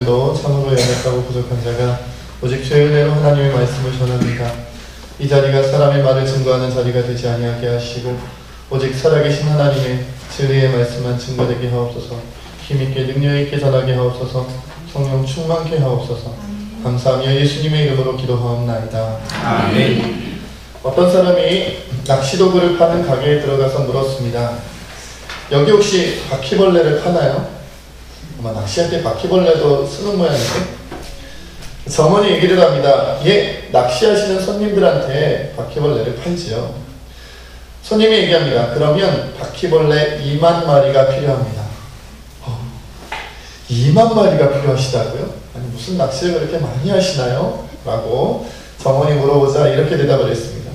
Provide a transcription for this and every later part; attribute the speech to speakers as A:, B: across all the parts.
A: 도 참으로 연약하고 부족한 자가 오직 주의 은혜로 하나님의 말씀을 전합니다. 이 자리가 사람의 말을 증거하는 자리가 되지 아니하게 하시고 오직 살아계신 하나님의 진리의 말씀만 증거되게 하옵소서. 힘있게 능력있게 전하게 하옵소서. 성령 충만케 하옵소서. 감사하며 예수님의 이름으로 기도하옵나이다.
B: 아멘.
A: 어떤 사람이 낚시도구를 파는 가게에 들어가서 물었습니다. 여기 혹시 바퀴벌레를 파나요? 아마 낚시할 때 바퀴벌레도 쓰는 모양인데 점원이 얘기를 합니다. 예, 낚시하시는 손님들한테 바퀴벌레를 팔지요. 손님이 얘기합니다. 그러면 바퀴벌레 2만 마리가 필요합니다. 2만 마리가 필요하시다고요? 아니 무슨 낚시를 그렇게 많이 하시나요? 라고 점원이 물어보자 이렇게 대답을 했습니다.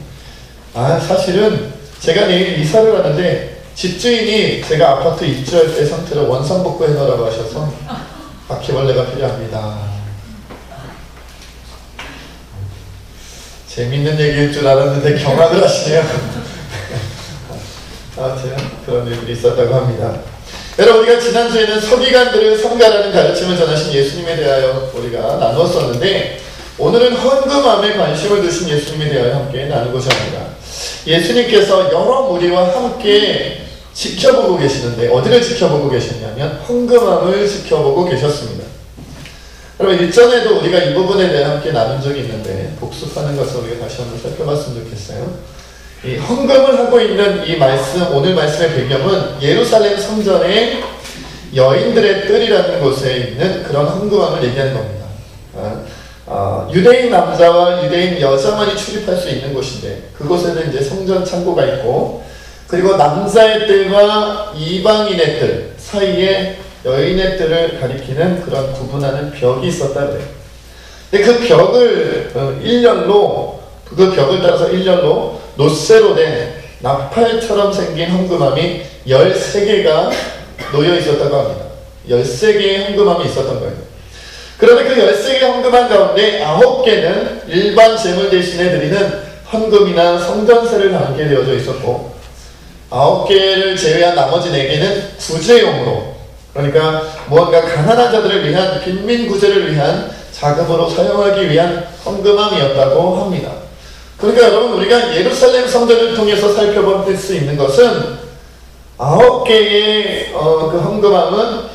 A: 사실은 제가 내일 이사를 하는데 집주인이 제가 아파트 입주할 때 상태를 원상복구 해놓으라고 하셔서 바퀴벌레가 필요합니다. 재밌는 얘기일 줄 알았는데 경악을 하시네요. 아무튼 그런 일들이 있었다고 합니다. 여러분, 우리가 지난주에는 서기관들을 삼가라는 가르침을 전하신 예수님에 대하여 우리가 나누었었는데 오늘은 헌금함에 관심을 두신 예수님에 대하여 함께 나누고자 합니다. 예수님께서 여러 무리와 함께 지켜보고 계시는데 어디를 지켜보고 계셨냐면 헌금함을 지켜보고 계셨습니다. 여러분, 일전에도 우리가 이 부분에 대해 함께 나눈 적이 있는데 복습하는 것을 우리가 다시 한번 살펴봤으면 좋겠어요. 이 헌금을 하고 있는 이 말씀, 오늘 말씀의 배경은 예루살렘 성전의 여인들의 뜰이라는 곳에 있는 그런 헌금함을 얘기하는 겁니다. 유대인 남자와 유대인 여자만이 출입할 수 있는 곳인데 그곳에는 이제 성전 창고가 있고 그리고 남자의 뜰과 이방인의 뜰 사이에 여인의 뜰을 가리키는 그런 구분하는 벽이 있었다 그래요. 근데 그 벽을 그 벽을 따라서 일렬로 노쇠로 된 나팔처럼 생긴 헌금함이 13개가 놓여 있었다고 합니다. 13개의 헌금함이 있었던 거예요. 그런데 그 13개의 헌금함 가운데 9개는 일반 재물 대신에 드리는 헌금이나 성전세를 담게 되어져 있었고 9개를 제외한 나머지 4개는 구제용으로, 그러니까 무언가 가난한 자들을 위한 빈민 구제를 위한 자금으로 사용하기 위한 헌금함이었다고 합니다. 그러니까 여러분, 우리가 예루살렘 성전을 통해서 살펴볼 수 있는 것은 9개의 그 헌금함은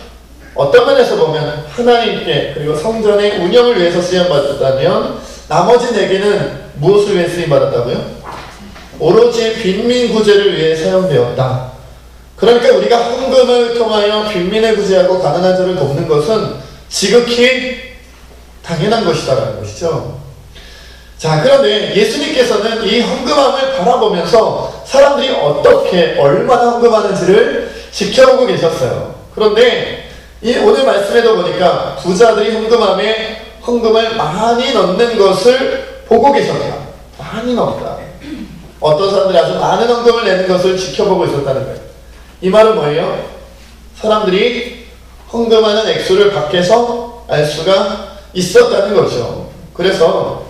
A: 어떤 면에서 보면 하나님께 그리고 성전의 운영을 위해서 쓰임받았다면 나머지 4개는 무엇을 위해 쓰임받았다고요? 오로지 빈민 구제를 위해 사용되었다. 그러니까 우리가 헌금을 통하여 빈민을 구제하고 가난한 자를 돕는 것은 지극히 당연한 것이다라는 것이죠. 자, 그런데 예수님께서는 이 헌금함을 바라보면서 사람들이 어떻게 얼마나 헌금하는지를 지켜보고 계셨어요. 그런데 이 오늘 말씀에도 보니까 부자들이 헌금함에 헌금을 많이 넣는 것을 보고 계셨다. 많이 넣었다. 어떤 사람들이 아주 많은 헌금을 내는 것을 지켜보고 있었다는 거예요. 이 말은 뭐예요? 사람들이 헌금하는 액수를 밖에서 알 수가 있었다는 거죠. 그래서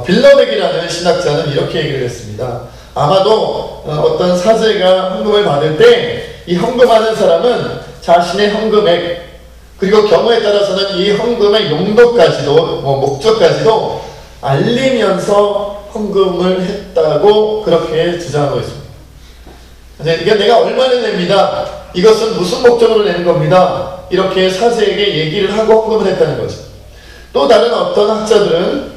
A: 빌러백이라는 신학자는 이렇게 얘기를 했습니다. 아마도 어떤 사제가 헌금을 받을 때 이 헌금하는 사람은 자신의 헌금액 그리고 경우에 따라서는 이 헌금의 용도까지도 목적까지도 알리면서 헌금을 했다고 그렇게 주장하고 있습니다. 그러니까 내가 얼마를 냅니다. 이것은 무슨 목적으로 내는 겁니다. 이렇게 사제에게 얘기를 하고 헌금을 했다는 거죠. 또 다른 어떤 학자들은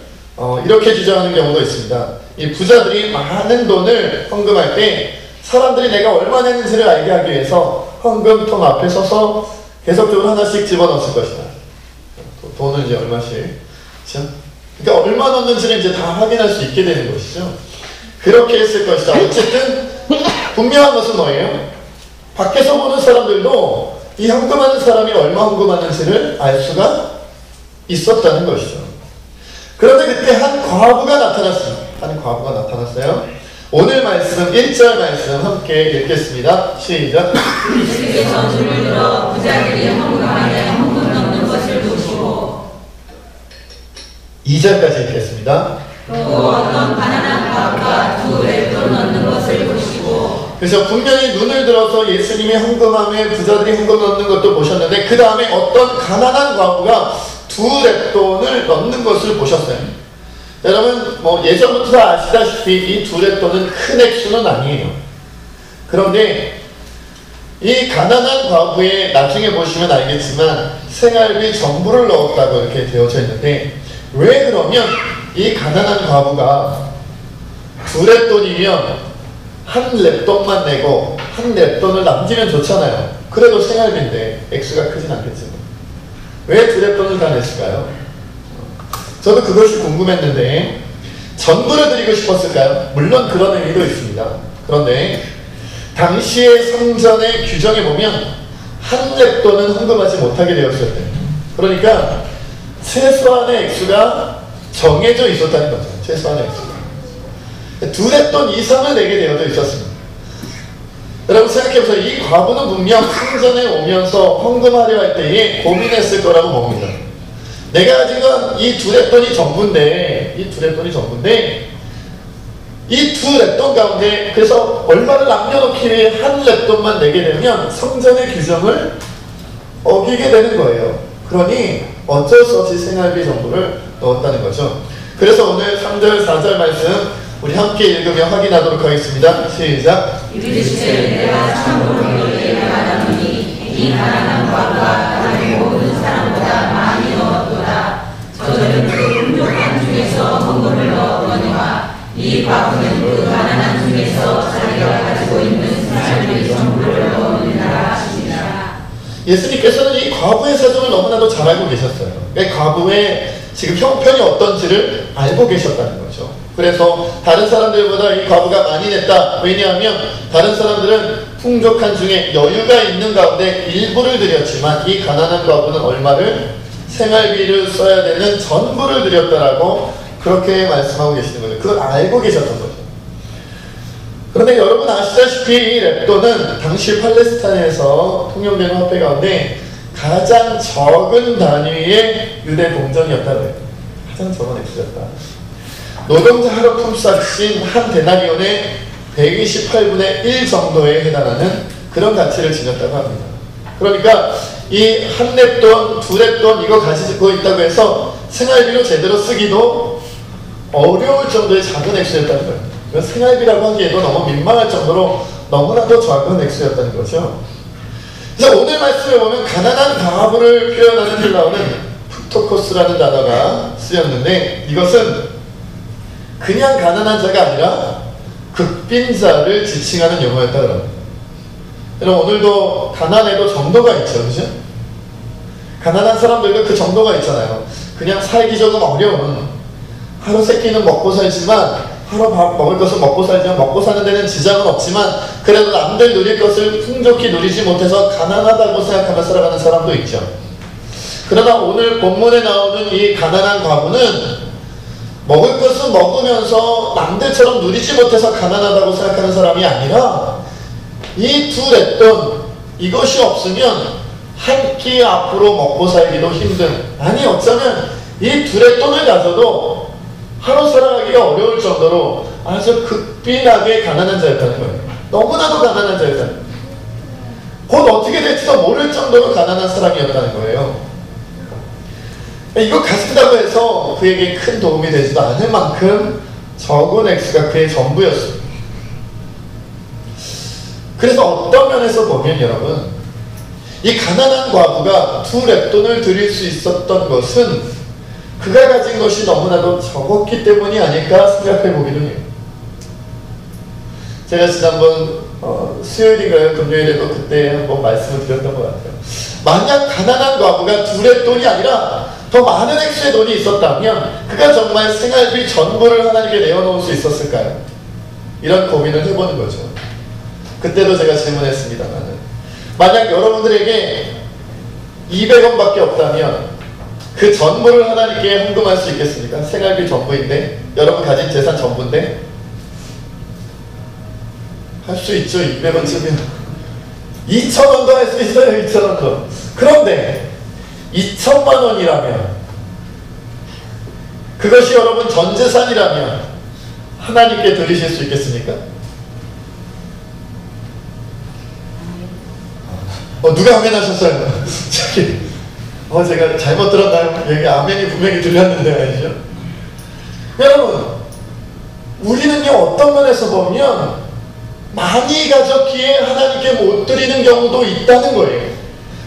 A: 이렇게 주장하는 경우도 있습니다. 이 부자들이 많은 돈을 헌금할 때 사람들이 내가 얼마 냈는지를 알게 하기 위해서 헌금통 앞에 서서 계속적으로 하나씩 집어넣었을 것이다. 돈을 이제 얼마씩. 그렇죠? 그러니까 얼마 넣는지를 이제 다 확인할 수 있게 되는 것이죠. 그렇게 했을 것이다. 어쨌든 분명한 것은 뭐예요? 밖에서 보는 사람들도 이 헌금하는 사람이 얼마 헌금하는지를 알 수가 있었다는 것이죠. 그런데 그때 한 과부가 나타났습니다. 한 과부가 나타났어요. 오늘 말씀 1절 말씀 함께 읽겠습니다. 시작.
B: 예수께서 줄을 들어 부자들이 헌금함에 헌금 넣는 것을 보시고
A: 2절까지 읽겠습니다.
B: 또 어떤 가난한 과부가 두 랩돈 넣는 것을 보시고
A: 그래서 분명히 눈을 들어서 예수님이 헌금함에 부자들이 헌금 넣는 것도 보셨는데 그 다음에 어떤 가난한 과부가 2렙돈을 넣는 것을 보셨어요. 여러분 뭐 예전부터 다 아시다시피 이 2렙돈은 큰 액수는 아니에요. 그런데 이 가난한 과부에 나중에 보시면 알겠지만 생활비 전부를 넣었다고 이렇게 되어져 있는데, 왜 그러면 이 가난한 과부가 2렙돈이면 한 렙돈만 내고 한 렙돈을 남기면 좋잖아요. 그래도 생활비인데 액수가 크진 않겠지만 왜 2렙돈을 다 냈을까요? 저도 그것이 궁금했는데 전부를 드리고 싶었을까요? 물론 그런 의미도 있습니다. 그런데 당시의 성전의 규정에 보면 한 렙돈은 헌금하지 못하게 되었을 때, 그러니까 최소한의 액수가 정해져 있었다는 거죠. 최소한의 액수가 2렙돈 이상을 내게 되어져 있었습니다. 여러분 생각해보세요. 이 과부는 분명 성전에 오면서 헌금하려 할 때에 고민했을 거라고 봅니다. 내가 가진 이 2렙돈이 전부인데, 이 2렙돈 가운데 그래서 얼마를 남겨놓기 위해 한 렙돈만 내게 되면 성전의 규정을 어기게 되는 거예요. 그러니 어쩔 수 없이 생활비 전부를 넣었다는 거죠. 그래서 오늘 3절 4절 말씀 우리 함께 읽으며 확인하도록 하겠습니다. 시작.
B: 이르시되 내가 참으로 너희에게 말하노니 이 가난한 과부가 다른 모든 사람보다 많이 넣었도다. 저들은 그 풍족한 중에서 헌금을 넣었거니와 이 과부는 그 가난한 중에서 자기가 가지고 있는 생활비 전부를 넣었느니라 하시니라.
A: 예수님께서는 이 과부의 사정을 너무나도 잘 알고 계셨어요. 과부의 지금 형편이 어떤지를 알고 계셨다는 거죠. 그래서 다른 사람들보다 이 과부가 많이 냈다. 왜냐하면 다른 사람들은 풍족한 중에 여유가 있는 가운데 일부를 드렸지만 이 가난한 과부는 얼마를? 생활비를 써야 되는 전부를 드렸다라고 그렇게 말씀하고 계시는 거죠. 그걸 알고 계셨던 거죠. 그런데 여러분 아시다시피 이 렙돈은 당시 팔레스타인에서 통용되는 화폐 가운데 가장 적은 단위의 유대 동전이었다고 해요. 가장 적은 액수였다. 노동자 하루 품삯인 한 데나리온의 128분의 1 정도에 해당하는 그런 가치를 지녔다고 합니다. 그러니까 이 한 렙돈, 2렙돈 이거 가지고 있다고 해서 생활비로 제대로 쓰기도 어려울 정도의 작은 액수였다는 거예요. 생활비라고 하기에도 너무 민망할 정도로 너무나도 작은 액수였다는 거죠. 그래서 오늘 말씀에 보면 가난한 과부를 표현하는 헬라어는 푸토코스라는 단어가 쓰였는데, 이것은 그냥 가난한 자가 아니라 극빈자를 지칭하는 용어였다 그럽니다. 여러분 오늘도 가난에도 정도가 있죠, 그죠? 가난한 사람들도 그 정도가 있잖아요. 그냥 살기 조금 어려운, 하루 세 끼는 먹고 살지만, 하루 밥 먹을 것을 먹고 살지만 먹고 사는 데는 지장은 없지만 그래도 남들 누릴 것을 풍족히 누리지 못해서 가난하다고 생각하며 살아가는 사람도 있죠. 그러나 오늘 본문에 나오는 이 가난한 과부는 먹을 것은 먹으면서 남들처럼 누리지 못해서 가난하다고 생각하는 사람이 아니라 이 2렙돈 이것이 없으면 한 끼 앞으로 먹고 살기도 힘든, 아니 어쩌면 이 2렙돈을 가져도 하루 살아가기가 어려울 정도로 아주 극빈하게 가난한 자였다는 거예요. 너무나도 가난한 자였다는 거예요. 곧 어떻게 될지도 모를 정도로 가난한 사람이었다는 거예요. 이거 가진다고 해서 그에게 큰 도움이 되지도 않을 만큼 적은 액수가 그의 전부였습니다. 그래서 어떤 면에서 보면 여러분, 이 가난한 과부가 2렙돈을 드릴 수 있었던 것은 그가 가진 것이 너무나도 적었기 때문이 아닐까 생각해 보기도 해요. 제가 지난번 수요일인가요? 금요일에도 그때 한번 말씀을 드렸던 것 같아요. 만약 가난한 과부가 2렙돈이 아니라 더 많은 액수의 돈이 있었다면 그가 정말 생활비 전부를 하나님께 내어놓을 수 있었을까요? 이런 고민을 해보는 거죠. 그때도 제가 질문했습니다만, 만약 여러분들에게 200원밖에 없다면 그 전부를 하나님께 헌금할 수 있겠습니까? 생활비 전부인데, 여러분 가진 재산 전부인데 할 수 있죠. 200원쯤이면 2,000원도 할 수 있어요. 2,000원도. 그런데 2,000만 원이라면, 그것이 여러분 전 재산이라면 하나님께 드리실 수 있겠습니까? 누가 아멘하셨어요? 저기 제가 잘못 들었나요? 여기 아멘이 분명히 들렸는데 아니죠? 여러분, 우리는요 어떤 면에서 보면 많이 가졌기에 하나님께 못 드리는 경우도 있다는 거예요.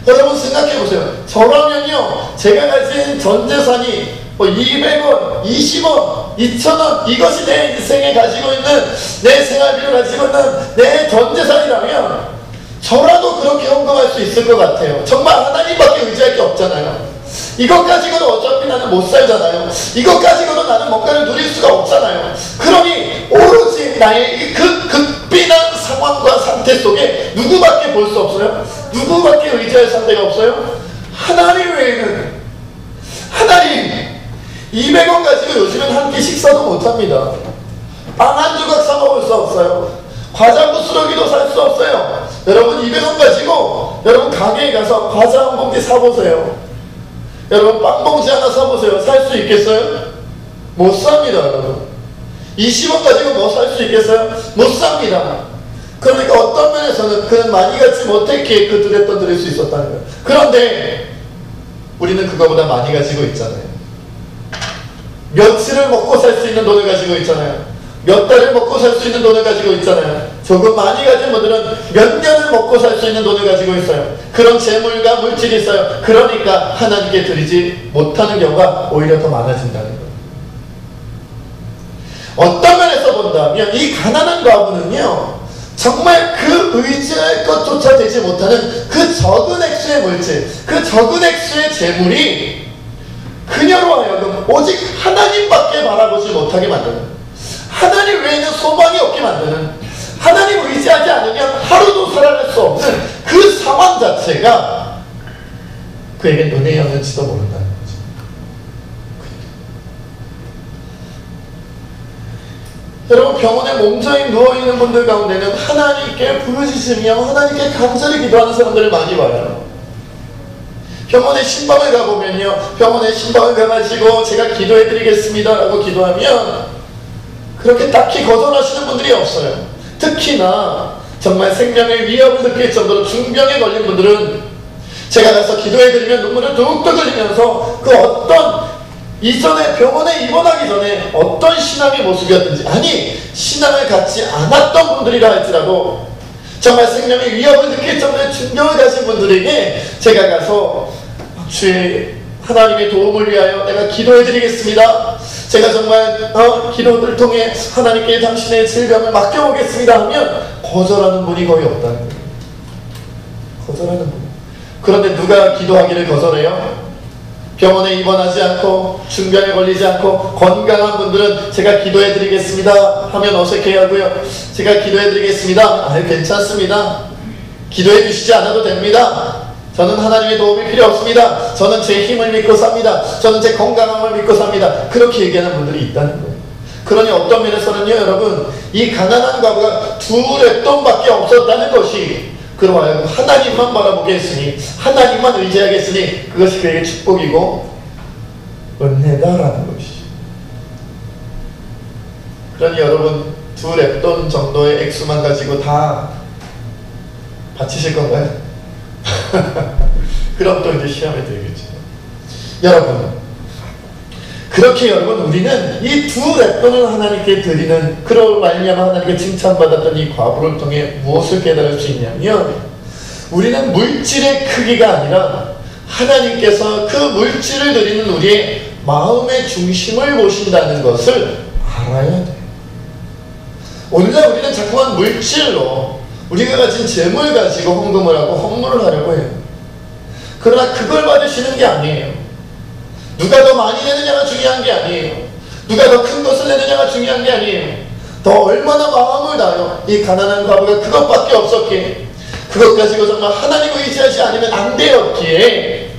A: 여러분 생각해 보세요. 저라면요 제가 가진 전 재산이 200원, 20원, 2000원 이것이 내 인생에 가지고 있는 내 생활비를 가지고 있는 내 전 재산이라면 저라도 그렇게 헌금할 수 있을 것 같아요. 정말 하나님밖에 의지할 게 없잖아요. 이것 가지고는 어차피 나는 못 살잖아요. 이것 가지고는 나는 뭔가를 누릴 수가 없잖아요. 그러니 오로지 나의 그 극빈한 상황과 상태 속에 누구밖에 볼 수 없어요? 누구밖에 의지할 상대가 없어요? 하나님 외에는. 하나님 200원 가지고 요즘은 한 끼 식사도 못합니다. 빵 한 조각 사 먹을 수 없어요. 과자 부스러기도 살 수 없어요. 여러분 200원 가지고 여러분 가게에 가서 과자 한 봉지 사보세요. 여러분 빵 봉지 하나 사보세요. 살 수 있겠어요? 못 삽니다. 여러분 20원 가지고 뭐 살 수 있겠어요? 못 삽니다. 그러니까 어떤 면에서는 그는 많이 갖지 못했기에 그 두 대 드릴 수 있었다는 거예요. 그런데 우리는 그거보다 많이 가지고 있잖아요. 며칠을 먹고 살 수 있는 돈을 가지고 있잖아요. 몇 달을 먹고 살 수 있는 돈을 가지고 있잖아요. 조금 많이 가진 분들은 몇 년을 먹고 살 수 있는 돈을 가지고 있어요. 그런 재물과 물질이 있어요. 그러니까 하나님께 드리지 못하는 경우가 오히려 더 많아진다는 거예요. 어떤 면에서 본다면 이 가난한 과부는요 정말 그 의지할 것조차 되지 못하는 그 적은 액수의 물질, 그 적은 액수의 재물이 그녀로 하여금 오직 하나님밖에 바라보지 못하게 만드는, 하나님 외에는 소망이 없게 만드는, 하나님 의지하지 않으면 하루도 살아갈 수 없는 그 상황 자체가 그에게 눈에 영을지도 모른다는 거죠. 여러분 병원에 몸자인 누워있는 분들 가운데는 하나님께 부르짖으며 하나님께 간절히 기도하는 사람들을 많이 봐요. 병원에 신방을 가보면요, 병원에 신방을 가가지고 제가 기도해드리겠습니다 라고 기도하면 그렇게 딱히 거절하시는 분들이 없어요. 특히나 정말 생명의 위협을 느낄 정도로 중병에 걸린 분들은 제가 가서 기도해드리면 눈물을 뚝뚝 흘리면서 그 어떤 이전에 병원에 입원하기 전에 어떤 신앙의 모습이었든지, 아니 신앙을 갖지 않았던 분들이라 할지라도 정말 생명의 위협을 느낄 정도의 중병을 가진 분들에게 제가 가서 주의 하나님의 도움을 위하여 내가 기도해드리겠습니다, 제가 정말 기도를 통해 하나님께 당신의 질병을 맡겨보겠습니다 하면 거절하는 분이 거의 없다는 거예요. 거절하는 분. 그런데 누가 기도하기를 거절해요? 병원에 입원하지 않고 중병에 걸리지 않고 건강한 분들은 제가 기도해드리겠습니다 하면 어색해하고요, 제가 기도해드리겠습니다, 괜찮습니다, 기도해주시지 않아도 됩니다, 저는 하나님의 도움이 필요 없습니다, 저는 제 힘을 믿고 삽니다, 저는 제 건강함을 믿고 삽니다, 그렇게 얘기하는 분들이 있다는 거예요. 그러니 어떤 면에서는요 여러분, 이 가난한 과부가 두 랩돈밖에 없었다는 것이 그로 하여금 하나님만 바라보게 했으니, 하나님만 의지하게 했으니 그것이 그에게 축복이고 은혜다라는 것이. 그러니 여러분 두 랩돈 정도의 액수만 가지고 다 바치실 건가요? 그럼 또 이제 시험에 들겠죠. 여러분 그렇게 여러분 우리는 이 두 랩돈을 하나님께 드리는, 그로 말미암아 하나님께 칭찬받았던 이 과부를 통해 무엇을 깨달을 수 있냐면, 우리는 물질의 크기가 아니라 하나님께서 그 물질을 드리는 우리의 마음의 중심을 보신다는 것을 알아야 돼요. 오늘날 우리는 자꾸만 물질로 우리가 가진 재물 가지고 헌금을 하고 헌물을 하려고 해요. 그러나 그걸 받으시는 게 아니에요. 누가 더 많이 내느냐가 중요한 게 아니에요. 누가 더 큰 것을 내느냐가 중요한 게 아니에요. 더 얼마나 마음을 다하여 이 가난한 과부가 그것밖에 없었기에, 그것 가지고 정말 하나님을 의지하지 않으면 안 되었기에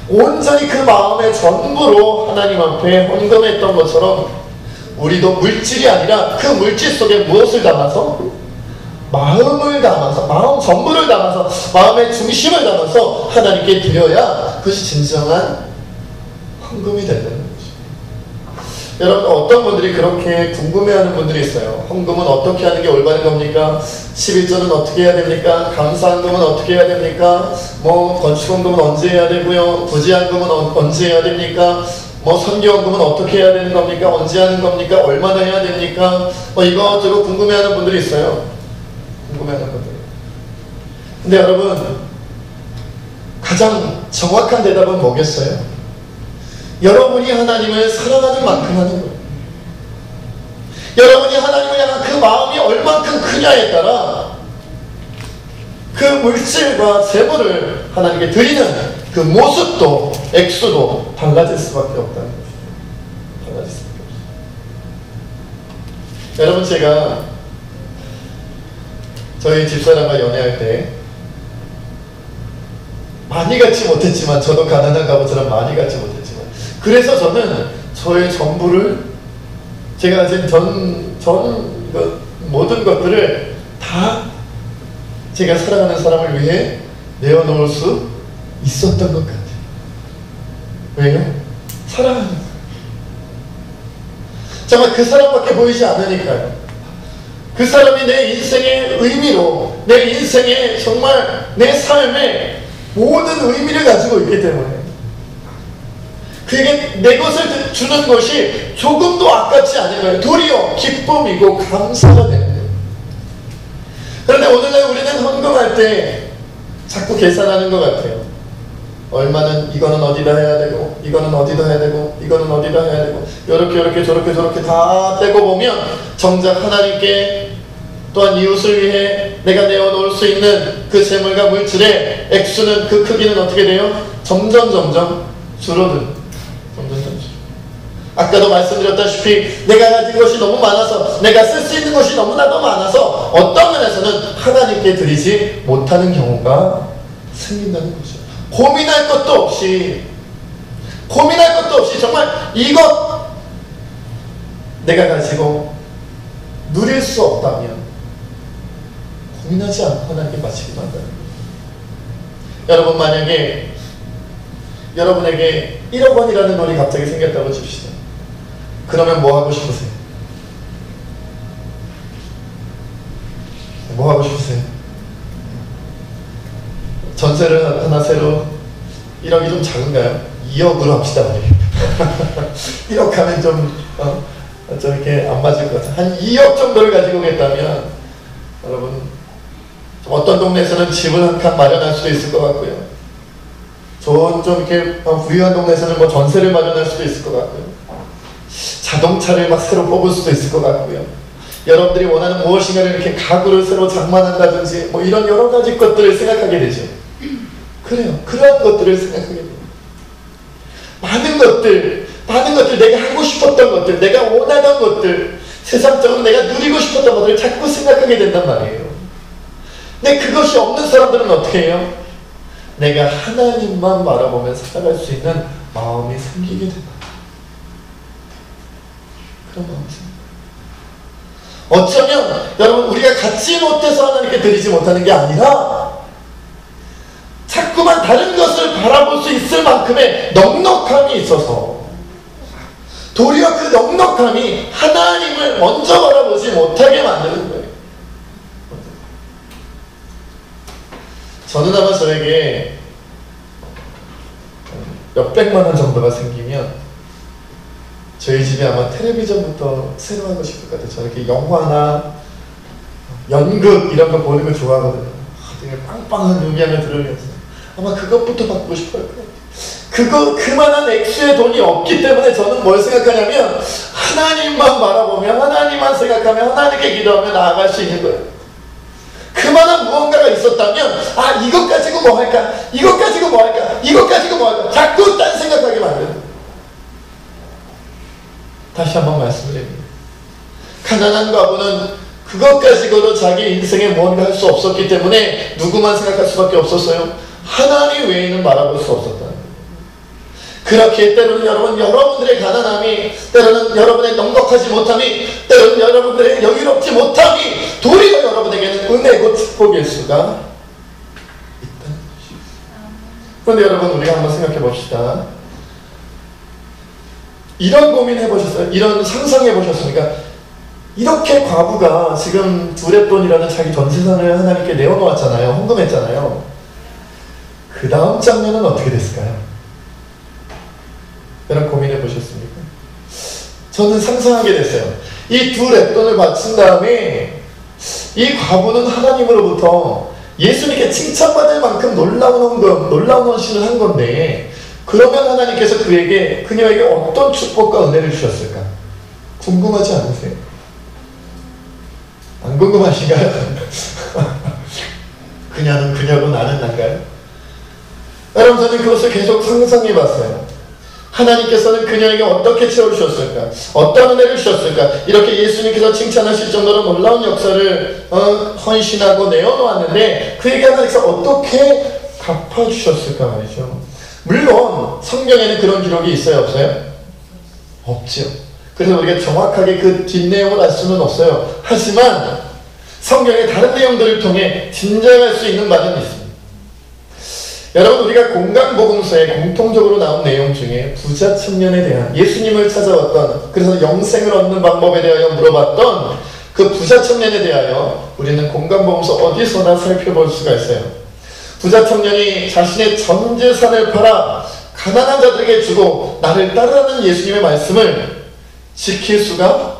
A: 온전히 그 마음의 전부로 하나님 앞에 헌금했던 것처럼 우리도 물질이 아니라 그 물질 속에 무엇을 담아서? 마음을 담아서, 마음 전부를 담아서, 마음의 중심을 담아서 하나님께 드려야 그것이 진정한 헌금이 된다는 거죠. 여러분, 어떤 분들이 그렇게 궁금해하는 분들이 있어요. 헌금은 어떻게 하는 게 올바른 겁니까? 11조는 어떻게 해야 됩니까? 감사헌금은 어떻게 해야 됩니까? 뭐 건축헌금은 언제 해야 되고요? 부지헌금은 언제 해야 됩니까? 뭐 선교헌금은 어떻게 해야 되는 겁니까? 언제 하는 겁니까? 얼마나 해야 됩니까? 뭐 이것저것 궁금해하는 분들이 있어요. 궁금해하는 분들. 근데 여러분, 가장 정확한 대답은 뭐겠어요? 여러분이 하나님을 사랑하는 만큼 하는 거예요. 여러분이 하나님을 향한 그 마음이 얼만큼 크냐에 따라 그 물질과 재물을 하나님께 드리는 그 모습도 액수도 달라질 수밖에 없다는 거죠. 달라질 수밖에 없어요. 여러분, 제가 저희 집사람과 연애할 때 많이 갖지 못했지만, 저도 가난한 가부처럼 많이 갖지 못했지만, 그래서 저는 저의 전부를, 제가 가진 모든 것들을 다 제가 사랑하는 사람을 위해 내어놓을 수 있었던 것 같아요. 왜요? 사랑하는 거예요. 정말 그 사람밖에 보이지 않으니까요. 그 사람이 내 인생의 의미로, 내 인생의 정말 내 삶의 모든 의미를 가지고 있기 때문에 그에게 내 것을 주는 것이 조금도 아깝지 않은 거예요. 도리어 기쁨이고 감사가 되는 거예요. 그런데 오늘날 우리는 헌금할 때 자꾸 계산하는 것 같아요. 얼마는 이거는 어디다 해야 되고, 이거는 어디다 해야 되고, 이거는 어디다 해야 되고, 요렇게 저렇게 다 떼고 보면 정작 하나님께 또한 이웃을 위해 내가 내어놓을 수 있는 그 재물과 물질의 액수는, 그 크기는 어떻게 돼요? 점점 줄어든. 아까도 말씀드렸다시피 내가 가진 것이 너무 많아서, 내가 쓸 수 있는 것이 너무나도 많아서 어떤 면에서는 하나님께 드리지 못하는 경우가 생긴다는 거죠. 고민할 것도 없이 정말 이것 내가 가지고 누릴 수 없다면 고민하지 않고 하나님께 바치기만 한다는 거예요. 여러분, 만약에 여러분에게 1억 원이라는 돈이 갑자기 생겼다고 칩시다. 그러면 뭐 하고 싶으세요? 뭐 하고 싶으세요? 전세를 하나 새로, 1억이 좀 작은가요? 2억으로 합시다. 1억 하면 좀 이렇게 안 맞을 것 같아요. 한 2억 정도를 가지고 오겠다면, 여러분, 어떤 동네에서는 집을 한 칸 마련할 수도 있을 것 같고요. 좀 이렇게 부유한 동네에서는 뭐 전세를 마련할 수도 있을 것 같고요. 자동차를 막 새로 뽑을 수도 있을 것 같고요. 여러분들이 원하는 무엇인가를 이렇게 가구를 새로 장만한다든지 뭐 이런 여러 가지 것들을 생각하게 되죠. 그래요. 그러한 것들을 생각하게 돼요. 많은 것들, 내가 하고 싶었던 것들, 내가 원하던 것들, 세상적으로 내가 누리고 싶었던 것들을 자꾸 생각하게 된단 말이에요. 근데 그것이 없는 사람들은 어떻게 해요? 내가 하나님만 바라보면서 살아갈 수 있는 마음이 생기게 된다. 그런 마음이 생깁니다. 어쩌면 여러분, 우리가 갖지 못해서 하나님께 드리지 못하는 게 아니라 자꾸만 다른 것을 바라볼 수 있을 만큼의 넉넉함이 있어서, 도리어 그 넉넉함이 하나님을 먼저 바라보지 못하게 만드는 거예요. 저는 아마 저에게 몇백만 원 정도가 생기면 저희 집에 아마 텔레비전부터 새로 하고 싶을 것 같아요. 저는 이렇게 영화나 연극 이런 거 보는 걸 좋아하거든요. 되게 빵빵한 음향을 들으면서 아마 그것부터 받고 싶어요. 그만한 액수의 돈이 없기 때문에 저는 뭘 생각하냐면, 하나님만 바라보며 하나님만 생각하며 하나님께 기도하며 나아갈 수 있는 거예요. 그만한 무언가가 있었다면, 이것 가지고 뭐 할까? 이것 가지고 뭐 할까? 이것 가지고 뭐 할까? 자꾸 딴 생각하게 만드는. 다시 한번 말씀드립니다. 가난한 과부는 그것 가지고도 자기 인생에 무언가 할 수 없었기 때문에 누구만 생각할 수밖에 없었어요? 하나님 외에는 바라볼 수 없었다는 거예요. 그렇게 때로는 여러분들의 가난함이, 때로는 여러분의 넉넉하지 못함이, 때로는 여러분들의 여유롭지 못함이 도리어 여러분에게는 은혜고 축복일 수가 있다는 것입니다. 그런데 여러분, 우리가 한번 생각해 봅시다. 이런 고민 해보셨어요? 이런 상상해 보셨습니까? 이렇게 과부가 지금 두렙돈이라는 자기 전 재산을 하나님께 내어놓았잖아요. 헌금했잖아요. 그 다음 장면은 어떻게 됐을까요? 여러분 고민해 보셨습니까? 저는 상상하게 됐어요. 이 두 렙돈을 바친 다음에 이 과부는 하나님으로부터 예수님께 칭찬받을 만큼 놀라운 헌금, 놀라운 헌신을 한 건데, 그러면 하나님께서 그녀에게 어떤 축복과 은혜를 주셨을까? 궁금하지 않으세요? 안 궁금하신가요? 그녀는 그녀고 나는 난가요? 여러분, 저는 그것을 계속 상상해 봤어요. 하나님께서는 그녀에게 어떻게 채워주셨을까? 어떤 은혜를 주셨을까? 이렇게 예수님께서 칭찬하실 정도로 놀라운 역사를 헌신하고 내어놓았는데, 그에게 하나님께서 어떻게 갚아주셨을까 말이죠. 물론 성경에는 그런 기록이 있어요, 없어요? 없죠. 그래서 우리가 정확하게 그 뒷내용을 알 수는 없어요. 하지만 성경의 다른 내용들을 통해 짐작할 수 있는 바는 있습니다. 여러분, 우리가 공간복음서에 공통적으로 나온 내용 중에 부자 청년에 대한, 예수님을 찾아왔던, 그래서 영생을 얻는 방법에 대하여 물어봤던 그 부자 청년에 대하여 우리는 공간복음서 어디서나 살펴볼 수가 있어요. 부자 청년이 자신의 전 재산을 팔아 가난한 자들에게 주고 나를 따르라는 예수님의 말씀을 지킬 수가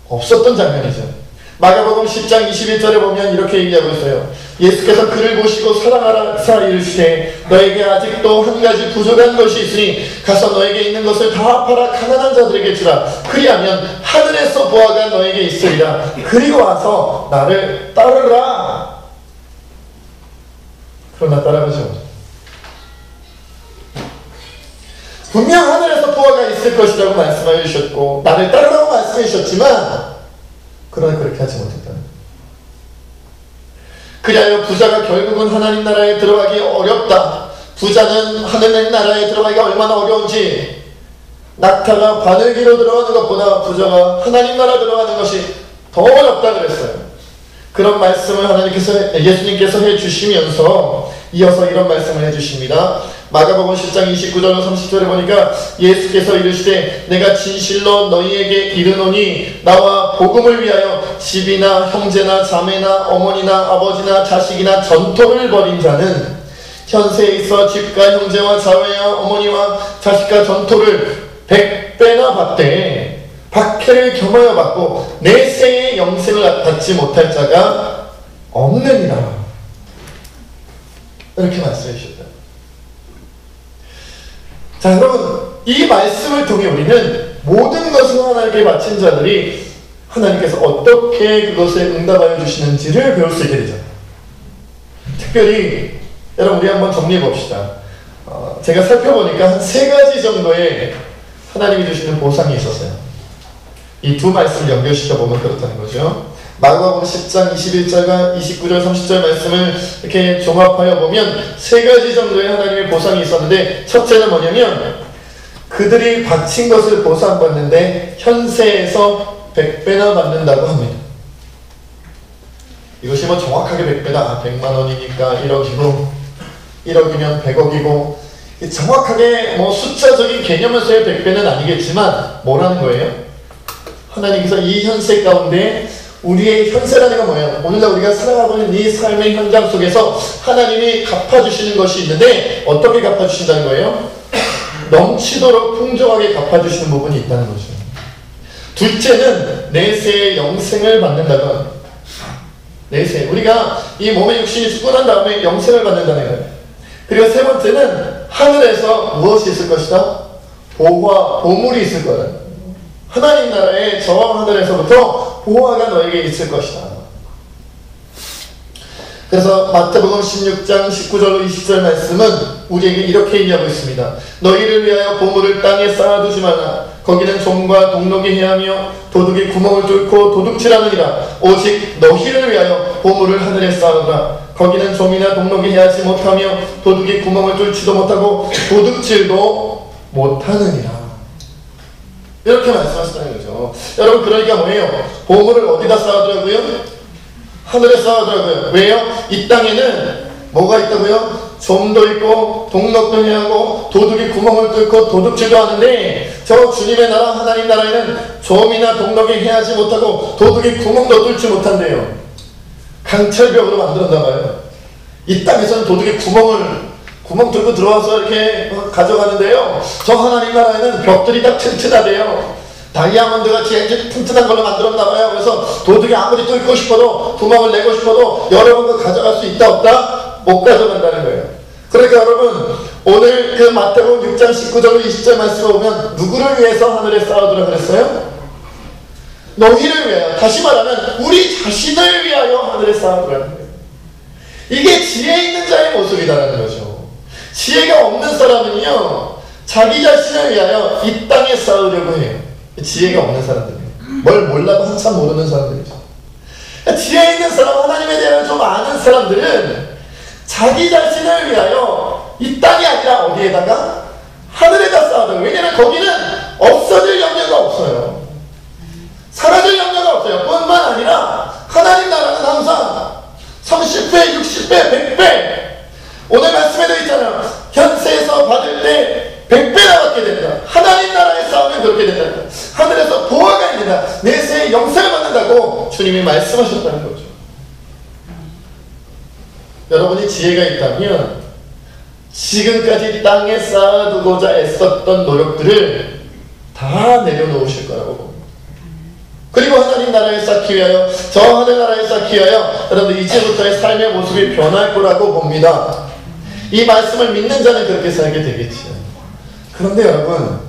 A: 없었던 장면이죠. 마가복음 10장 21절에 보면 이렇게 얘기하고 있어요. 예수께서 그를 보시고 사랑하라 이르시되 너에게 아직도 한 가지 부족한 것이 있으니 가서 너에게 있는 것을 다 팔아 가난한 자들에게 주라. 그리하면 하늘에서 보화가 너에게 있으리라. 그리고 와서 나를 따르라. 그러나 따라가죠. 분명 하늘에서 보화가 있을 것이라고 말씀해 주셨고 나를 따르라고 말씀해 주셨지만, 그러나 그렇게 하지 못했다. 그리하여 부자가 결국은 하나님 나라에 들어가기 어렵다. 부자는 하나님 나라에 들어가기가 얼마나 어려운지, 낙타가 바늘기로 들어가는 것보다 부자가 하나님 나라 들어가는 것이 더 어렵다 그랬어요. 그런 말씀을 예수님께서 해주시면서 이어서 이런 말씀을 해주십니다. 마가복음 10장 29절 30절에 보니까 예수께서 이르시되 내가 진실로 너희에게 이르노니 나와 복음을 위하여 집이나 형제나 자매나 어머니나 아버지나 자식이나 전토를 벌인 자는 현세에 있어 집과 형제와 자매와 어머니와 자식과 전토를 100배나 받되 박해를 경하여 받고 내세의 영생을 받지 못할 자가 없느니라. 이렇게 말씀해 주셨다. 자, 여러분, 이 말씀을 통해 우리는 모든 것을 하나님께 바친 자들이 하나님께서 어떻게 그것에 응답하여 주시는지를 배울 수 있게 되죠. 특별히 여러분, 우리 한번 정리해 봅시다. 제가 살펴보니까 한 3가지 정도의 하나님이 주시는 보상이 있었어요. 이 두 말씀을 연결시켜보면 그렇다는 거죠. 마가복음 10장 21절과 29절 30절 말씀을 이렇게 종합하여 보면 3가지 정도의 하나님의 보상이 있었는데, 첫째는 뭐냐면 그들이 바친 것을 보상받는데 현세에서 100배나 받는다고 합니다. 이것이 뭐 정확하게 100배다, 100만 원이니까 1억이고 1억이면 100억이고 정확하게 뭐 숫자적인 개념에서의 100배는 아니겠지만 뭐라는 거예요? 하나님께서 이 현세 가운데, 우리의 현세라는 건 뭐예요? 오늘날 우리가 살아가고 있는 이 삶의 현장 속에서 하나님이 갚아주시는 것이 있는데, 어떻게 갚아주신다는 거예요? 넘치도록 풍족하게 갚아주시는 부분이 있다는 거죠. 둘째는 내세의 영생을 받는다고 합니다. 내세, 우리가 이 몸의 육신이 죽고 난 다음에 영생을 받는다는 거예요. 그리고 세 번째는 하늘에서 무엇이 있을 것이다? 보화, 보물이 있을 거다. 하나님 나라의 저 하늘에서부터 보화가 너에게 있을 것이다. 그래서 마태복음 16장 19절로 20절 말씀은 우리에게 이렇게 얘기하고 있습니다. 너희를 위하여 보물을 땅에 쌓아두지 말라. 거기는 종과 동록이 해하며 도둑이 구멍을 뚫고 도둑질하느니라. 오직 너희를 위하여 보물을 하늘에 쌓아두라. 거기는 종이나 동록이 해하지 못하며 도둑이 구멍을 뚫지도 못하고 도둑질도 못하느니라. 이렇게 말씀하시다는 거죠. 여러분, 그러니까 뭐예요? 보물을 어디다 쌓아두라고요? 하늘에 쌓아두라고요. 왜요? 이 땅에는 뭐가 있다고요? 좀도 있고 동력도 해야 하고 도둑이 구멍을 뚫고 도둑질도 하는데 저 주님의 나라 하나님 나라에는 좀이나 동력이 해하지 못하고 도둑이 구멍도 뚫지 못한대요. 강철벽으로 만들었나 봐요. 이 땅에서는 도둑이 구멍 뚫고 들어와서 이렇게 가져가는데요. 저 하나님 나라에는 벽들이 다 튼튼하대요. 다이아몬드 같이 아주 튼튼한 걸로 만들었나 봐요. 그래서 도둑이 아무리 뚫고 싶어도 구멍을 내고 싶어도 여러 번 가져갈 수 있다 없다? 못 가져간다는 거예요. 그러니까 여러분 오늘 그 마태복음 6장 19절로 20절 말씀을 보면 누구를 위해서 하늘에 쌓아두라 그랬어요? 너희를 위하여. 다시 말하면 우리 자신을 위하여 하늘에 쌓아두라는 거예요. 이게 지혜 있는 자의 모습이다라는 거죠. 지혜가 없는 사람은요 자기 자신을 위하여 이 땅에 쌓으려고 해요. 지혜가 없는 사람들이에요. 뭘 몰라도 한참 모르는 사람들이죠. 지혜 있는 사람, 하나님에 대해 좀 아는 사람들은 자기 자신을 위하여 이 땅이 아니라 어디에다가? 하늘에다 쌓아둬요. 왜냐하면 거기는 없어질 염려가 없어요. 사라질 염려가 없어요. 뿐만 아니라 하나님 나라는 항상 30배, 60배, 100배 오늘 말씀에도 있잖아요. 현세에서 받을 때 100배나 받게 된다. 하나님 나라에 싸우면 그렇게 된다. 하늘에서 보화가 있는다. 내세에 영생을 받는다고 주님이 말씀하셨다는 거죠. 여러분이 지혜가 있다면 지금까지 땅에 쌓아두고자 애썼던 노력들을 다 내려놓으실 거라고 봅니다. 그리고 하나님 나라에 쌓기 위하여 저 하늘 나라에 쌓기 위하여 여러분들 이제부터의 삶의 모습이 변할 거라고 봅니다. 이 말씀을 믿는 자는 그렇게 살게 되겠지요. 그런데 여러분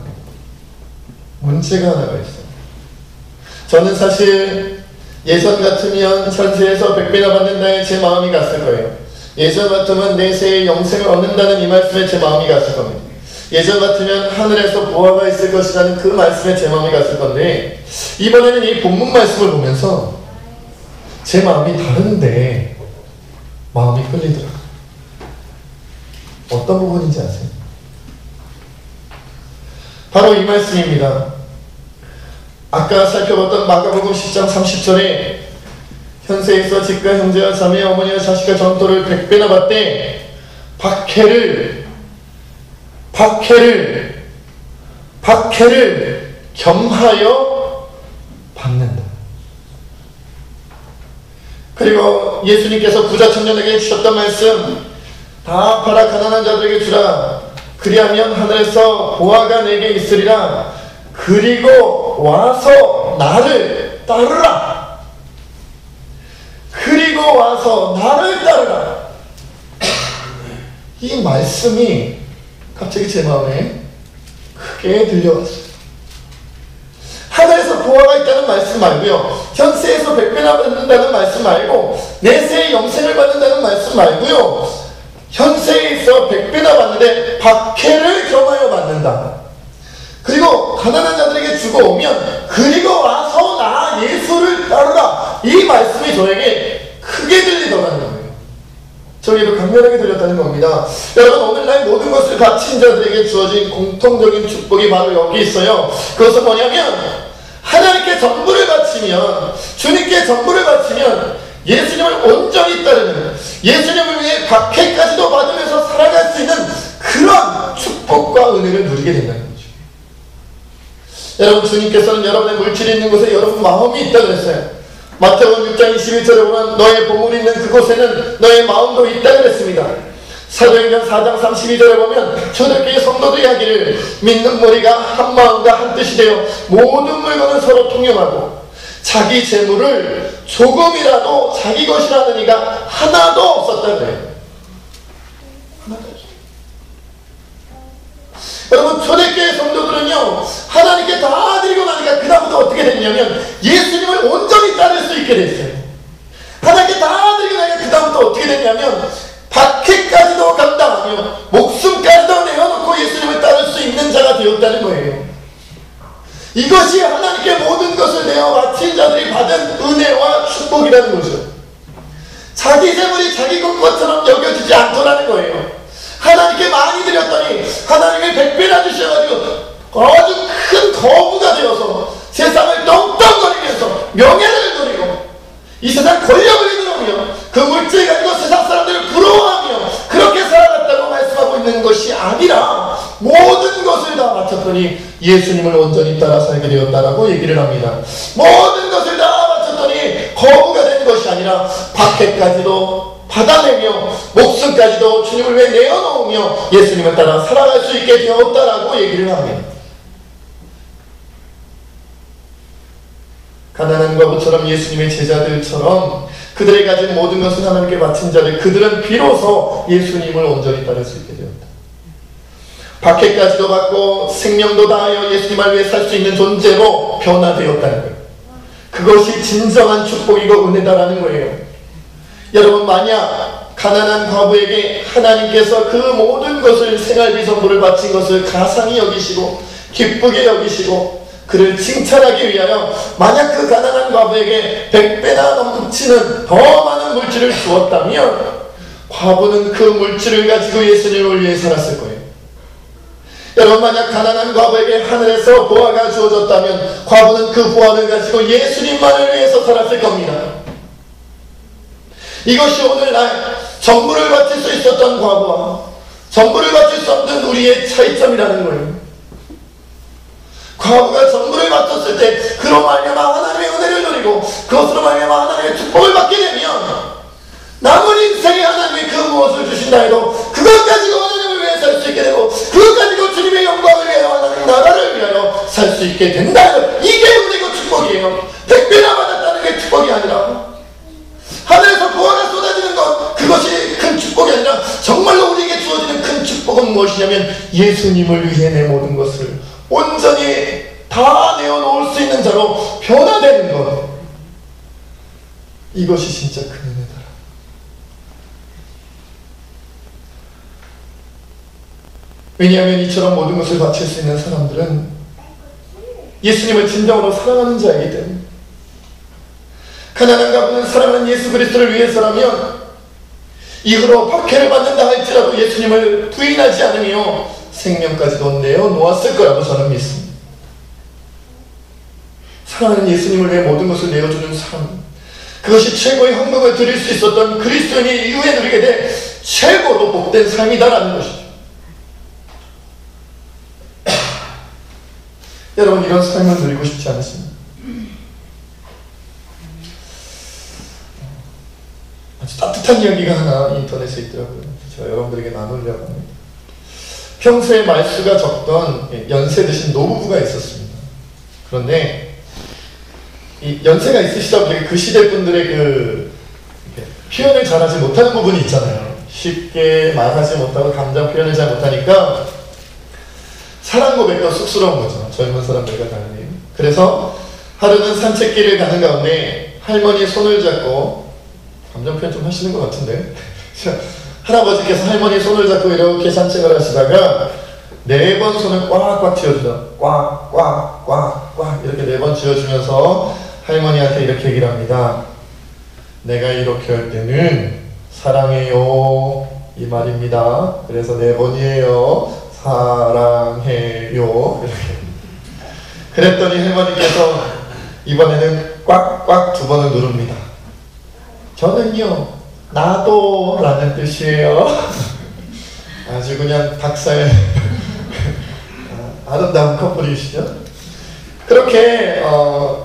A: 문제가 하나가 있어요. 저는 사실 예전 같으면 천세에서 100배나 받는다에 제 마음이 갔을 거예요. 예전 같으면 내세에 영생을 얻는다는 이 말씀에 제 마음이 갔을 겁니다. 예전 같으면 하늘에서 보화가 있을 것이라는 그 말씀에 제 마음이 갔을 건데 이번에는 이 본문 말씀을 보면서 제 마음이 다른데 마음이 끌리더라고요. 어떤 부분인지 아세요? 바로 이 말씀입니다. 아까 살펴봤던 마가복음 10장 30절에 현세에서 집과 형제와 자매 어머니와 자식과 전토를 100배나 받되 박해를 겸하여 받는다. 그리고 예수님께서 부자 청년에게 주셨던 말씀 다 팔아 가난한 자들에게 주라. 그리하면 하늘에서 보화가 내게 있으리라. 그리고 와서 나를 따르라. 그리고 와서 나를 따르라. 이 말씀이 갑자기 제 마음에 크게 들려왔어요. 하늘에서 보화가 있다는 말씀 말고요. 현세에서 100배나 받는다는 말씀 말고 내세에 영생을 받는다는 말씀 말고요. 현세에서 100배나 받는데 박해를 겸하여 받는다. 그리고 가난한 자들에게 주고 오면 그리고 와서 나 예수를 따르라. 이 말씀이 저에게 크게 들리더라는 거예요. 저에게도 강렬하게 들렸다는 겁니다. 여러분 오늘날 모든 것을 바친 자들에게 주어진 공통적인 축복이 바로 여기 있어요. 그것은 뭐냐면 하나님께 전부를 바치면 주님께 전부를 바치면 예수님을 온전히 따르는 예수님을 위해 박해까지도 받으면서 살아갈 수 있는 그런 축복과 은혜를 누리게 된다는 거죠. 여러분 주님께서는 여러분의 물질이 있는 곳에 여러분 마음이 있다고 그랬어요. 마태복음 6장 21절에 보면 너의 보물이 있는 그곳에는 너의 마음도 있다고 그랬습니다. 사도행전 4장 32절에 보면 초대교회 성도들이 하기를 믿는 머리가 한 마음과 한 뜻이 되어 모든 물건을 서로 통용하고 자기 재물을 조금이라도 자기 것이라는 이가 하나도 없었다는 거예요. 하나도 없어요. 여러분 초대교회 성도들은요 하나님께 다 드리고 나니까 그 다음부터 어떻게 됐냐면 예수님을 온전히 따를 수 있게 됐어요. 하나님께 다 드리고 나니까 그 다음부터 어떻게 됐냐면 박해까지도 감당하며 목숨까지도 내어놓고 예수님을 따를 수 있는 자가 되었다는 거예요. 이것이 하나님께 모든 것을 내어 바친 자들이 받은 은혜와 축복이라는 거죠. 자기 재물이 자기 것처럼 여겨지지 않더라는 거예요. 하나님께 많이 드렸더니 하나님이 100배나 주셔가지고 아주 큰 거부가 되어서 세상을 떵떵거리면서 명예를 누리고 이 세상 권력을 누리며 그 물질 가지고 세상 사람들을 부러워하며 그렇게 살아갔다. 바쳤더니 예수님을 온전히 따라 살게 되었다라고 얘기를 합니다. 모든 것을 다 바쳤더니 거부가 된 것이 아니라 밖에까지도 받아내며 목숨까지도 주님을 위해 내어놓으며 예수님을 따라 살아갈 수 있게 되었다라고 얘기를 합니다. 가난한 과부처럼 예수님의 제자들처럼 그들이 가진 모든 것을 하나님께 바친 자들, 그들은 비로소 예수님을 온전히 따를 수 있게 되었다. 박해까지도 받고 생명도 다하여 예수님을 위해 살 수 있는 존재로 변화되었다는 거예요. 그것이 진정한 축복이고 은혜다라는 거예요. 여러분, 만약 가난한 과부에게 하나님께서 그 모든 것을 생활비 선물을 바친 것을 가상히 여기시고 기쁘게 여기시고 그를 칭찬하기 위하여 만약 그 가난한 과부에게 100배나 넘치는 더 많은 물질을 주었다면 과부는 그 물질을 가지고 예수님을 위해 살았을 거예요. 여러분, 만약 가난한 과부에게 하늘에서 보화가 주어졌다면 과부는 그 보화를 가지고 예수님만을 위해서 살았을 겁니다. 이것이 오늘날 전부를 바칠 수 있었던 과부와 전부를 바칠 수 없는 우리의 차이점이라는 거예요. 과부가 전부를 바쳤을 때 그로 말미암아 하나님의 은혜를 누리고 그것으로 말미암아 하나님의 축복을 받게 되면 남은 인생에 하나님이 그 무엇을 주신다 해도 그것 가지고 하나님을 위해 살 수 있게 되고 그것 가지고 주님의 영광을 위하여 하나님 나라를 위하여 살 수 있게 된다 해도 이게 은혜고 축복이에요. 100배나 받았다는 게 축복이 아니라 하늘에서 보화가 쏟아지는 것, 그것이 큰 축복이 아니라 정말로 우리에게 주어지는 큰 축복은 무엇이냐면 예수님을 위해 내 모든 것을 온전히 다 내어놓을 수 있는 자로 변화되는 것, 이것이 진짜 큰 은혜다. 왜냐하면 이처럼 모든 것을 바칠 수 있는 사람들은 예수님을 진정으로 사랑하는 자이기 때문에, 가난한 가부는 사랑하는 예수 그리스도를 위해서라면 이후로 박해를 받는다 할지라도 예수님을 부인하지 않으며 생명까지도 내어놓았을 거라고 저는 믿습니다. 사랑하는 예수님을 위해 모든 것을 내어주는 삶, 그것이 최고의 헌금을 드릴 수 있었던 그리스도인이 이후에 누리게 될 최고로 복된 삶이다라는 것이죠. 여러분, 이런 삶을 누리고 싶지 않으십니까? 아주 따뜻한 이야기가 하나 인터넷에 있더라고요. 제가 여러분들에게 나누려고 합니다. 평소에 말수가 적던 연세 드신 노부부가 있었습니다. 그런데 이 연세가 있으시다 보니까 그 시대 분들의 그 표현을 잘하지 못하는 부분이 있잖아요. 쉽게 말하지 못하고 감정 표현을 잘 못하니까 사랑 고백도 쑥스러운 거죠. 젊은 사람들과 달리. 그래서 하루는 산책길을 가는 가운데 할머니 손을 잡고, 감정 표현 좀 하시는 것 같은데 할아버지께서 할머니 손을 잡고 이렇게 산책을 하시다가 4번 손을 꽉꽉 쥐어주죠. 꽉꽉꽉꽉 이렇게 4번 쥐어주면서 할머니한테 이렇게 얘기를 합니다. 내가 이렇게 할 때는 사랑해요 이 말입니다. 그래서 4번이에요. 사랑해요 이렇게. 그랬더니 할머니께서 이번에는 꽉꽉 2번을 누릅니다. 저는요 나도 라는 뜻이에요. 아주 그냥 닭살 아름다운 커플이시죠. 그렇게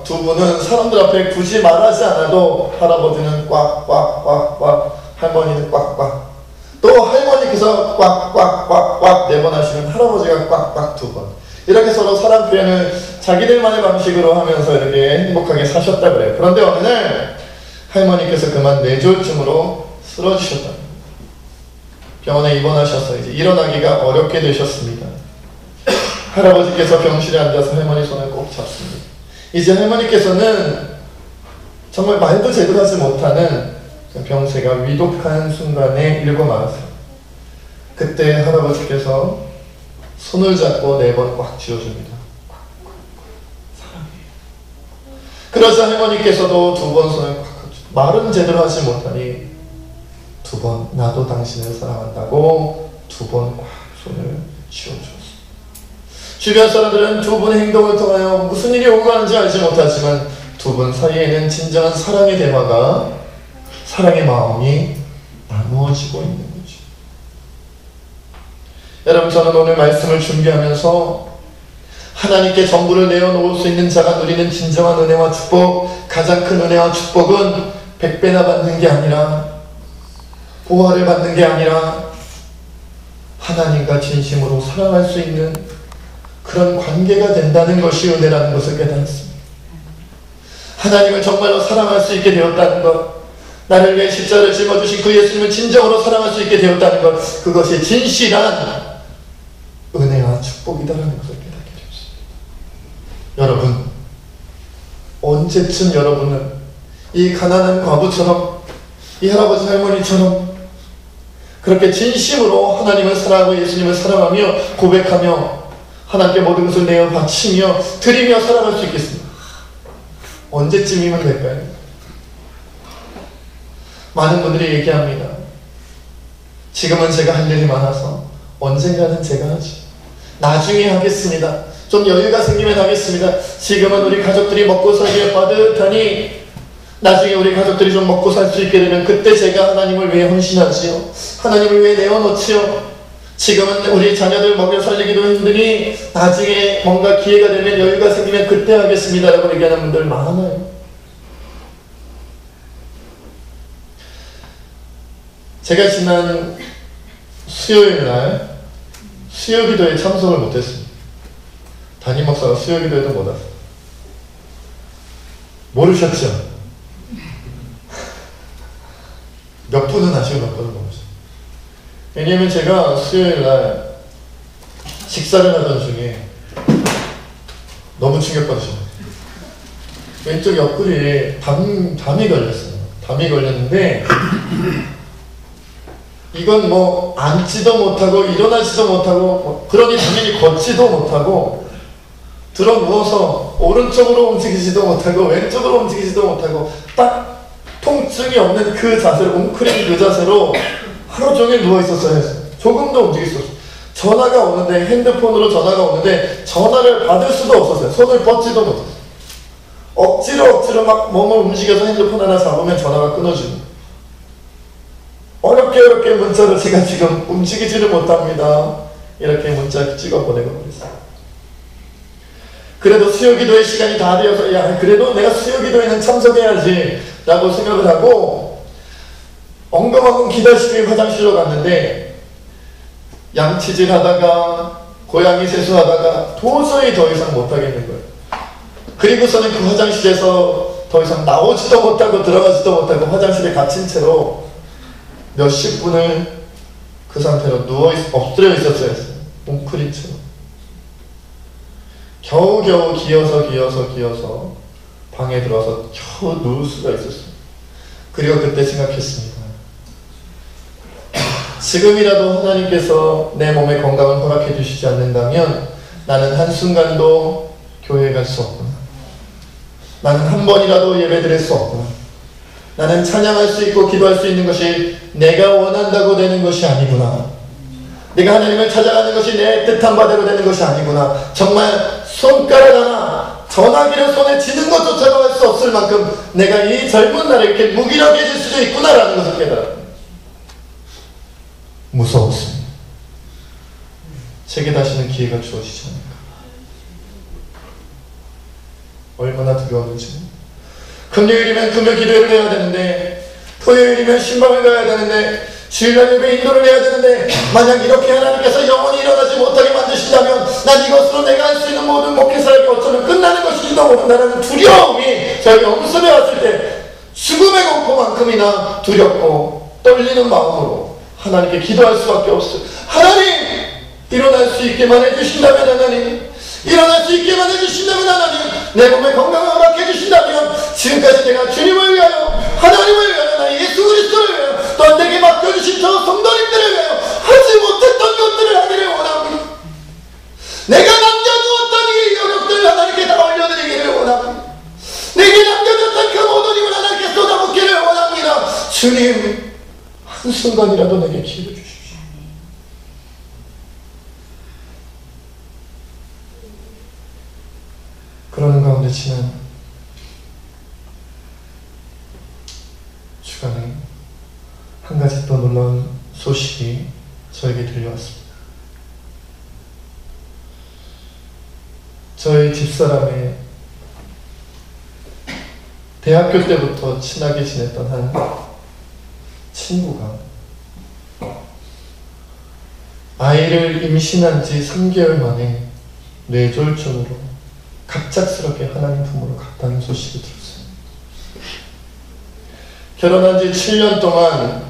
A: 두 분은 사람들 앞에 굳이 말하지 않아도 할아버지는 꽉꽉꽉꽉, 할머니는 꽉꽉, 또 할머니께서 꽉꽉꽉꽉 4번 하시면 할아버지가 꽉꽉 2번, 이렇게 서로 사랑 표현을 자기들만의 방식으로 하면서 이렇게 행복하게 사셨다 그래요. 그런데 어느 날 할머니께서 그만 뇌졸중으로 쓰러지셨다. 병원에 입원하셔서 이제 일어나기가 어렵게 되셨습니다. 할아버지께서 병실에 앉아서 할머니 손을 꼭 잡습니다. 이제 할머니께서는 정말 말도 제대로 하지 못하는 병세가 위독한 순간에 일고 말았어요. 그때 할아버지께서 손을 잡고 4번 꽉 쥐어줍니다. 사랑해요. 그러자 할머니께서도 2번 손을 꽉, 말은 제대로 하지 못하니 2번 나도 당신을 사랑한다고 2번 꽉 손을 쥐어줬습니다. 주변 사람들은 2분의 행동을 통하여 무슨 일이 오고 가는지 알지 못하지만 2분 사이에는 진정한 사랑의 대화가, 사랑의 마음이 나누어지고 있는 거죠. 여러분, 저는 오늘 말씀을 준비하면서 하나님께 전부를 내어놓을 수 있는 자가 누리는 진정한 은혜와 축복, 가장 큰 은혜와 축복은 100배나 받는 게 아니라, 보화를 받는 게 아니라 하나님과 진심으로 사랑할 수 있는 그런 관계가 된다는 것이 은혜라는 것을 깨달았습니다. 하나님을 정말로 사랑할 수 있게 되었다는 것, 나를 위해 십자가를 짊어주신 그 예수님을 진정으로 사랑할 수 있게 되었다는 것, 그것이 진실한 은혜와 축복이다라는 것을 깨닫게 되었습니다. 여러분, 언제쯤 여러분은 이 가난한 과부처럼, 이 할아버지 할머니처럼 그렇게 진심으로 하나님을 사랑하고 예수님을 사랑하며 고백하며 하나님께 모든 것을 내어 바치며 드리며 살아갈 수 있겠습니다. 언제쯤이면 될까요? 많은 분들이 얘기합니다. 지금은 제가 할 일이 많아서 언젠가는 제가 하지. 나중에 하겠습니다. 좀 여유가 생기면 하겠습니다. 지금은 우리 가족들이 먹고 살기에 빠듯하니 나중에 우리 가족들이 좀 먹고 살 수 있게 되면 그때 제가 하나님을 위해 헌신하지요. 하나님을 위해 내어놓지요. 지금은 우리 자녀들 먹여 살리기도 힘드니 나중에 뭔가 기회가 되면 여유가 생기면 그때 하겠습니다 라고 얘기하는 분들 많아요. 제가 지난 수요일날 수요기도에 참석을 못했습니다. 담임 목사가 수요기도에도 못 왔어요. 모르셨죠? 몇 분은 아시고 몇 분은 모르셨어요. 왜냐면 제가 수요일날 식사를 하던 중에 너무 충격받으셨어요. 왼쪽 옆구리에 담이 걸렸어요. 담이 걸렸는데 이건 뭐 앉지도 못하고 일어나지도 못하고 그러니 당연히 걷지도 못하고 들어 누워서 오른쪽으로 움직이지도 못하고 왼쪽으로 움직이지도 못하고 딱 통증이 없는 그 자세로, 웅크린 그 자세로 하루 종일 누워있었어야 했어요. 조금도 움직일 수 없어요. 전화가 오는데, 핸드폰으로 전화가 오는데 전화를 받을 수도 없었어요. 손을 뻗지도 못했어요. 억지로 막 몸을 움직여서 핸드폰 하나 잡으면 전화가 끊어지고, 어렵게 문자로 제가 지금 움직이지를 못합니다. 이렇게 문자 찍어 보내고 그랬어요. 그래도 수요기도의 시간이 다 되어서 야 그래도 내가 수요기도에는 참석해야지 라고 생각을 하고 엉금엉금 기다시피 화장실로 갔는데 양치질 하다가 고양이 세수하다가 도저히 더 이상 못하겠는 거예요. 그리고서는 그 화장실에서 더 이상 나오지도 못하고 들어가지도 못하고 화장실에 갇힌 채로 몇십 분을 그 상태로 엎드려 있었어야 했어요. 웅크린 채로. 겨우겨우 기어서 방에 들어와서 겨우 누울 수가 있었어요. 그리고 그때 생각했습니다. 지금이라도 하나님께서 내 몸의 건강을 허락해 주시지 않는다면 나는 한순간도 교회에 갈 수 없구나. 나는 한 번이라도 예배 드릴 수 없구나. 나는 찬양할 수 있고 기도할 수 있는 것이 내가 원한다고 되는 것이 아니구나. 내가 하나님을 찾아가는 것이 내 뜻한 바대로 되는 것이 아니구나. 정말 손가락 하나 전화기를 손에 쥐는 것조차도 할 수 없을 만큼 내가 이 젊은 날에 이렇게 무기력해질 수도 있구나라는 것을 깨달았습니다. 무서웠습니다. 제게 다시는 기회가 주어지지 않을까. 얼마나 두려웠는지. 금요일이면 금요 기도회를 해야 되는데, 토요일이면 신방을 가야 되는데, 주일날 예배 인도를 해야 되는데, 만약 이렇게 하나님께서 영원히 일어나지 못하게 만드신다면 난 이것으로 내가 할 수 있는 모든 목회사역이 어쩌면 끝나는 것일지도 모른다는 두려움이 저희 엄습에 왔을 때 죽음의 공포만큼이나 두렵고 떨리는 마음으로 하나님께 기도할 수밖에 없어요. 하나님! 일어날 수 있게만 해주신다면 하나님, 일어날 수 있게만 해주신다면 하나님, 내 몸의 건강을 허락해 주신다면 지금까지 내가 주님을 위하여, 하나님을 위하여, 나 예수 그리스도를 위하여, 또 내게 맡겨주신 저 성도님들을 위하여 하지 못했던 것들을 하기를 원합니다. 내가 남겨두었던 이 여력들을 하나님께 다 올려드리기를 원합니다. 내게 남겨졌던 그 모든 힘을 하나님께 쏟아붓기를 원합니다. 주님, 한순간이라도 내게 기회를 주십시오. 그러는 가운데 지난 주간에 한 가지 또 놀라운 소식이 저에게 들려왔습니다. 저희 집사람의 대학교 때부터 친하게 지냈던 한 친구가 아이를 임신한 지 3개월 만에 뇌졸중으로 갑작스럽게 하나님 품으로 갔다는 소식을 들었어요. 결혼한 지 7년 동안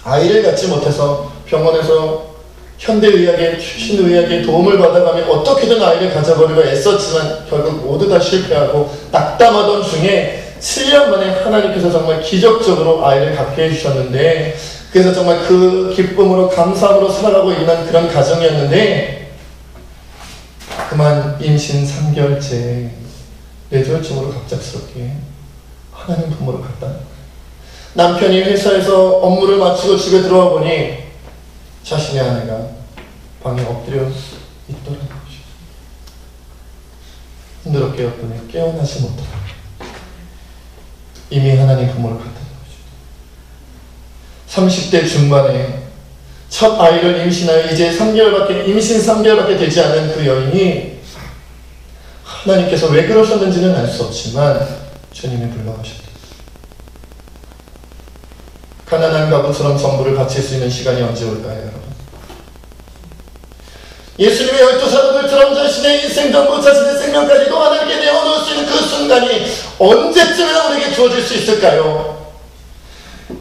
A: 아이를 갖지 못해서 병원에서 현대의학의 최신의학의 도움을 받아가며 어떻게든 아이를 가져보려고 애썼지만 결국 모두 다 실패하고 낙담하던 중에 7년 만에 하나님께서 정말 기적적으로 아이를 갖게 해주셨는데, 그래서 정말 그 기쁨으로 감사함으로 살아가고 있는 그런 가정이었는데, 그만 임신 3개월째에 뇌졸중으로 갑작스럽게 하나님 품으로 갔다는 거예요. 남편이 회사에서 업무를 마치고 집에 들어와 보니 자신의 아내가 방에 엎드려 있더라는 것이죠. 힘들어 깨었더니 깨어나지 못하더라고요. 이미 하나님 품으로 갔다는 거죠. 30대 중반에 첫 아이를 임신하여 이제 임신 3개월밖에 되지 않은 그 여인이 하나님께서 왜 그러셨는지는 알 수 없지만 주님이 불러가셨다. 가난한 가부처럼 전부를 바칠 수 있는 시간이 언제 올까요, 여러분? 예수님의 12사도들처럼 자신의 인생 전부, 자신의 생명까지도 하나님께 내어놓을 수 있는 그 순간이 언제쯤이나 우리에게 주어질 수 있을까요?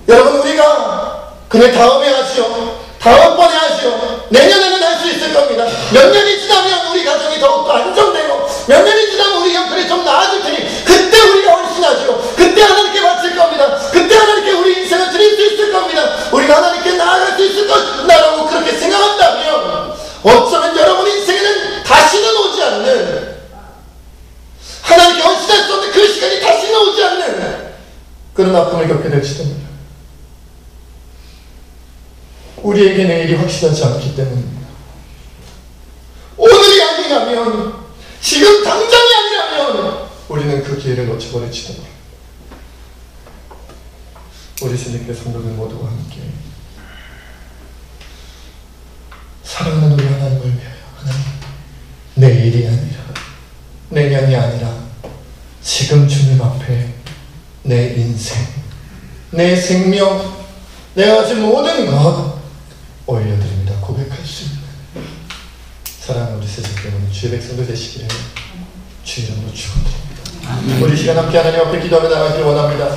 A: 여러분, 우리가 그냥 다음에 하시오, 다음번에 하시오, 내년에는 할 수 있을 겁니다. 몇 년이 지나면 우리 가정이 더욱더 안정되고 몇 년이 지나면 우리 형편이 좀 나아질 테니 그때 우리가 헌신하시오. 그때 하나님께 바칠 겁니다. 그때 하나님께 우리 인생을 드릴 수 있을 겁니다. 우리가 하나님께 나아갈 수 있을 것이다라고 그렇게 생각한다면 어쩌면 여러분 인생에는 다시는 오지 않는, 하나님께 헌신할 수 없는 그 시간이 다시는 오지 않는 그런 아픔을 겪게 될지도 몰라요. 우리에게 내일이 확실하지 않기 때문입니다. 오늘이 아니라면, 지금 당장이 아니라면 우리는 그 기회를 놓쳐버릴지도 몰라요. 우리 주님께 성도들 모두와 함께 사랑하는 우리 하나님을 위하여, 하나님, 내일이 아니라 내년이 아니라 지금 주님 앞에 내 인생, 내 생명, 내가 가진 모든 것 올려드립니다. 고백할 수 있는 사랑하는 우리 스승께는 주의 백성도 되시기를 주 이름으로 축원드립니다. 우리 시간 함께 하나님 앞에 기도하며 나가기를 원합니다.